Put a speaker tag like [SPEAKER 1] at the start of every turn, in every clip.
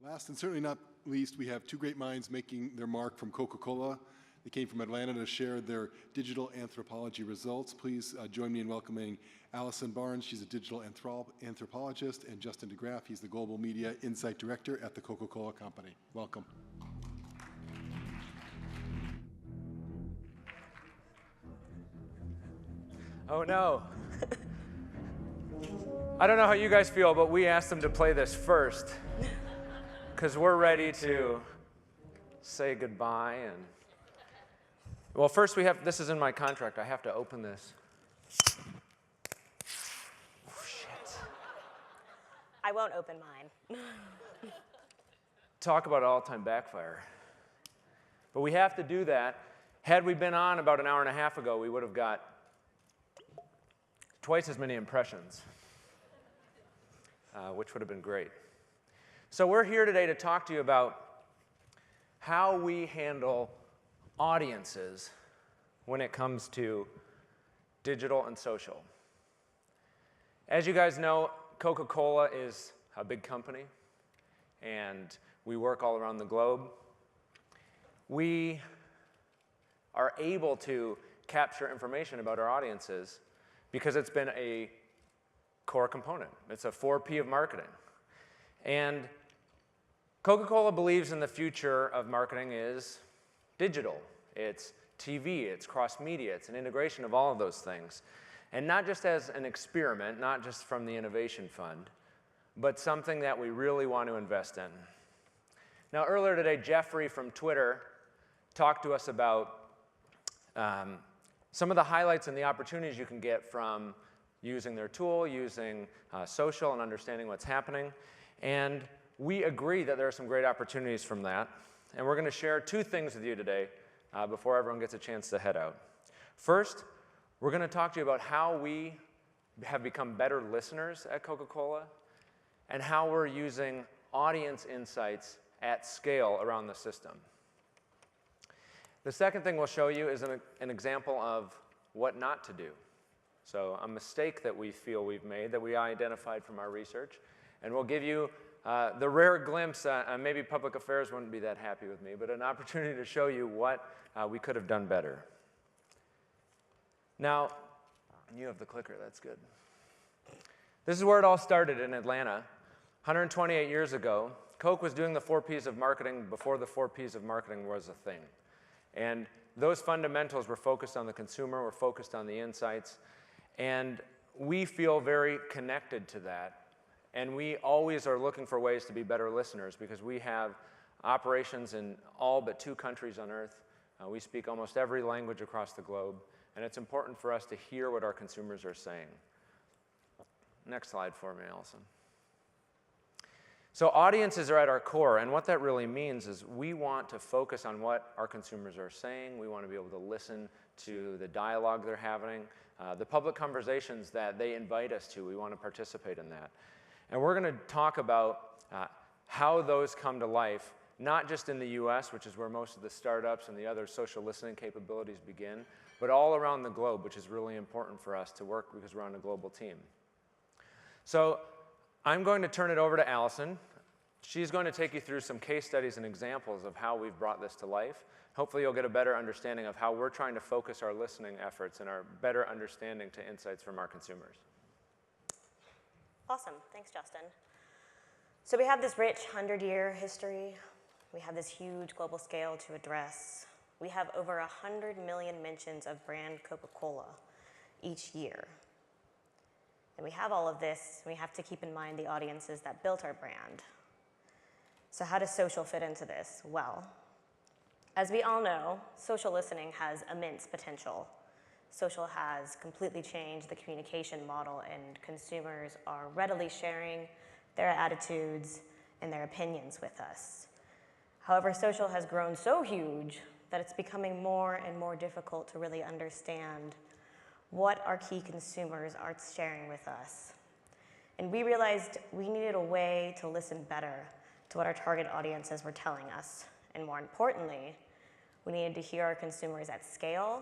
[SPEAKER 1] Last and certainly not least, we have two great minds making their mark from Coca-Cola. They came from Atlanta to share their digital anthropology results. Please join me in welcoming Allison Barnes. She's a digital anthropologist, and Justin Graaf. He's the Global Media Insight Director at the Coca-Cola Company. Welcome.
[SPEAKER 2] Oh no. I don't know how you guys feel, but we asked them to play this first because we're ready to say goodbye. And well, first this is in my contract. I have to open this. Oh, shit.
[SPEAKER 3] I won't open mine.
[SPEAKER 2] Talk about an all-time backfire. But we have to do that. Had we been on about an hour and a half ago, we would have got twice as many impressions, which would have been great. So we're here today to talk to you about how we handle audiences when it comes to digital and social. As you guys know, Coca-Cola is a big company, and we work all around the globe. We are able to capture information about our audiences because it's been a core component. It's a 4P of marketing. And Coca-Cola believes in the future of marketing is digital. It's TV, it's cross-media, it's an integration of all of those things. And not just as an experiment, not just from the Innovation Fund, but something that we really want to invest in. Now, earlier today, Jeffrey from Twitter talked to us about some of the highlights and the opportunities you can get from using their tool, using social, and understanding what's happening. And we agree that there are some great opportunities from that. And we're going to share two things with you today before everyone gets a chance to head out. First, we're going to talk to you about how we have become better listeners at Coca-Cola and how we're using audience insights at scale around the system. The second thing we'll show you is an example of what not to do. So a mistake that we feel we've made that we identified from our research. And we'll give you the rare glimpse, maybe public affairs wouldn't be that happy with me, but an opportunity to show you what we could have done better. Now, you have the clicker, that's good. This is where it all started in Atlanta. 128 years ago, Coke was doing the 4Ps of marketing before the 4Ps of marketing was a thing. And those fundamentals were focused on the consumer, were focused on the insights, and we feel very connected to that. And we always are looking for ways to be better listeners because we have operations in all but 2 countries on Earth. We speak almost every language across the globe, and it's important for us to hear what our consumers are saying. Next slide for me, Allison. So audiences are at our core, and what that really means is we want to focus on what our consumers are saying. We want to be able to listen to the dialogue they're having, the public conversations that they invite us to. We want to participate in that. And we're going to talk about how those come to life, not just in the US, which is where most of the startups and the other social listening capabilities begin, but all around the globe, which is really important for us to work because we're on a global team. So I'm going to turn it over to Allison. She's going to take you through some case studies and examples of how we've brought this to life. Hopefully you'll get a better understanding of how we're trying to focus our listening efforts and our better understanding to insights from our consumers.
[SPEAKER 3] Awesome. Thanks, Justin. So we have this rich 100-year history. We have this huge global scale to address. We have over 100 million mentions of brand Coca-Cola each year. And we have all of this. We have to keep in mind the audiences that built our brand. So how does social fit into this? Well, as we all know, social listening has immense potential. Social has completely changed the communication model, and consumers are readily sharing their attitudes and their opinions with us. However, social has grown so huge that it's becoming more and more difficult to really understand what our key consumers are sharing with us. And we realized we needed a way to listen better to what our target audiences were telling us. And more importantly, we needed to hear our consumers at scale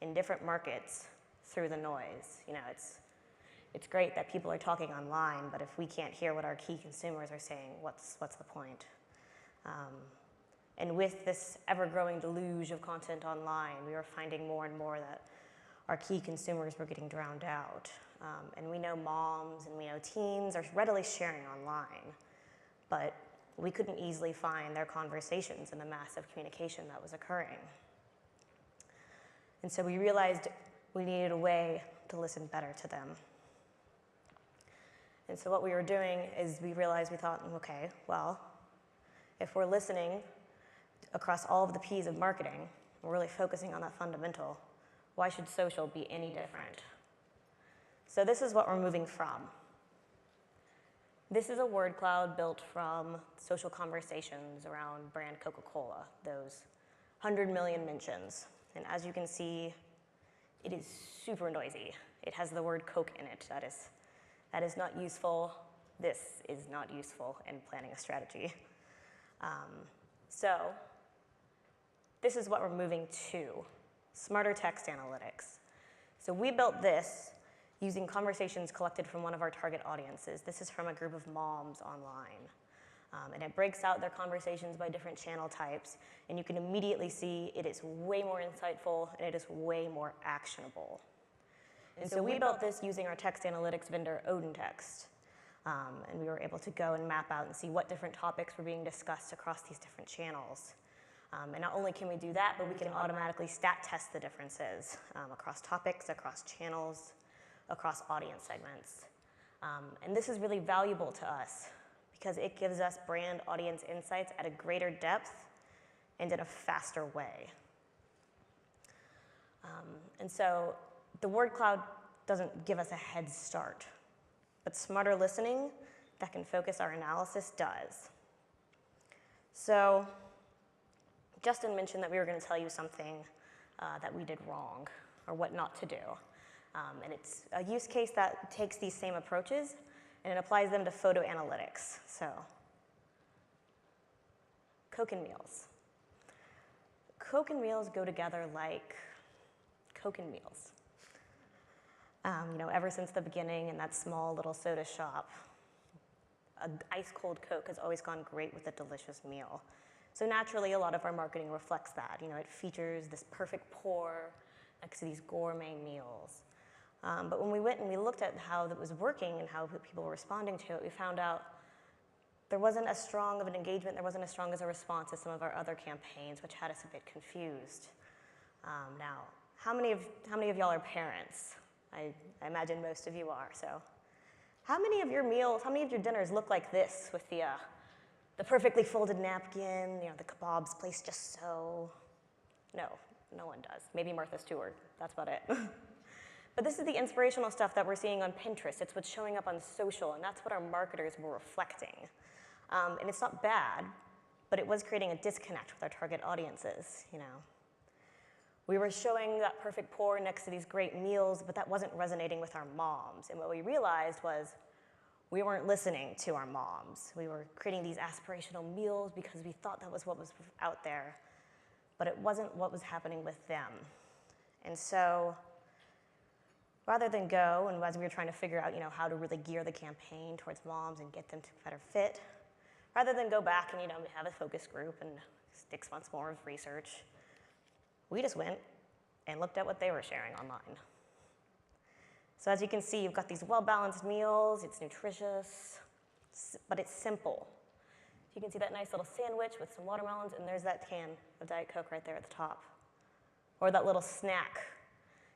[SPEAKER 3] in different markets through the noise. You know, It's great that people are talking online, but if we can't hear what our key consumers are saying, what's the point? And with this ever-growing deluge of content online, we were finding more and more that our key consumers were getting drowned out. And we know moms and we know teens are readily sharing online, but we couldn't easily find their conversations in the massive communication that was occurring. And so we realized we needed a way to listen better to them. And so what we were doing is we thought, okay, well, if we're listening across all of the P's of marketing, we're really focusing on that fundamental, why should social be any different? So this is what we're moving from. This is a word cloud built from social conversations around brand Coca-Cola, those 100 million mentions. And as you can see, it is super noisy. It has the word Coke in it. That is not useful. This is not useful in planning a strategy. So this is what we're moving to, smarter text analytics. So we built this using conversations collected from one of our target audiences. This is from a group of moms online. And it breaks out their conversations by different channel types, and you can immediately see it is way more insightful and it is way more actionable. And so we built this using our text analytics vendor, OdenText. And we were able to go and map out and see what different topics were being discussed across these different channels. And not only can we do that, but we can automatically stat test the differences across topics, across channels, across audience segments. And this is really valuable to us because it gives us brand audience insights at a greater depth and in a faster way. And so the word cloud doesn't give us a head start, but smarter listening that can focus our analysis does. So Justin mentioned that we were going to tell you something that we did wrong or what not to do. And it's a use case that takes these same approaches and it applies them to photo analytics. So, Coke and meals. Coke and meals go together like Coke and meals. Ever since the beginning in that small little soda shop, an ice-cold Coke has always gone great with a delicious meal. So naturally, a lot of our marketing reflects that. It features this perfect pour next to these gourmet meals. But when we went and we looked at how that was working and how people were responding to it, we found out there wasn't as strong of an engagement, there wasn't as strong as a response as some of our other campaigns, which had us a bit confused. Now, how many of y'all are parents? I imagine most of you are. So, how many of your meals, how many of your dinners look like this with the perfectly folded napkin, the kebabs placed just so? No one does. Maybe Martha Stewart. That's about it. But this is the inspirational stuff that we're seeing on Pinterest. It's what's showing up on social, and that's what our marketers were reflecting. And it's not bad, but it was creating a disconnect with our target audiences, We were showing that perfect pour next to these great meals, but that wasn't resonating with our moms. And what we realized was we weren't listening to our moms. We were creating these aspirational meals because we thought that was what was out there, but it wasn't what was happening with them. And so rather than go, and as we were trying to figure out, how to really gear the campaign towards moms and get them to better fit, rather than go back and, have a focus group and 6 months more of research, we just went and looked at what they were sharing online. So as you can see, you've got these well-balanced meals, it's nutritious, but it's simple. You can see that nice little sandwich with some watermelons, and there's that can of Diet Coke right there at the top. Or that little snack.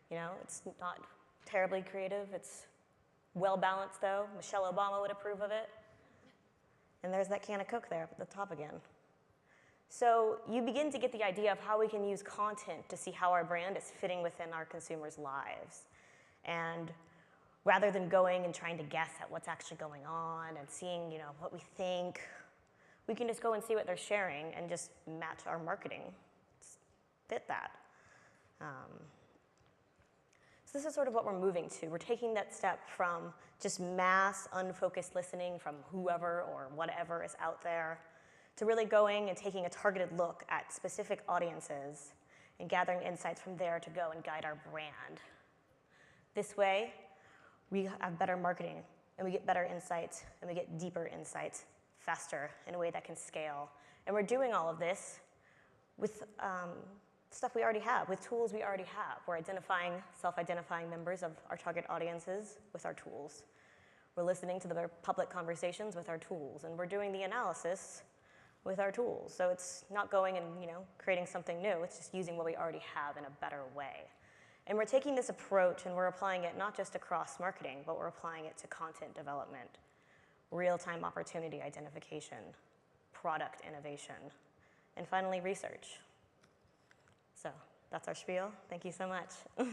[SPEAKER 3] It's not terribly creative, it's well-balanced though. Michelle Obama would approve of it. And there's that can of Coke there at the top again. So you begin to get the idea of how we can use content to see how our brand is fitting within our consumers' lives. And rather than going and trying to guess at what's actually going on and seeing, what we think, we can just go and see what they're sharing and just match our marketing, fit that. So this is sort of what we're moving to. We're taking that step from just mass, unfocused listening from whoever or whatever is out there to really going and taking a targeted look at specific audiences and gathering insights from there to go and guide our brand. This way, we have better marketing, and we get better insights, and we get deeper insights faster in a way that can scale. And we're doing all of this with stuff we already have, with tools we already have. We're identifying, self-identifying members of our target audiences with our tools. We're listening to the public conversations with our tools, and we're doing the analysis with our tools. So it's not going and creating something new, it's just using what we already have in a better way. And we're taking this approach and we're applying it not just across marketing, but we're applying it to content development, real-time opportunity identification, product innovation, and finally research. So that's our spiel. Thank you so much.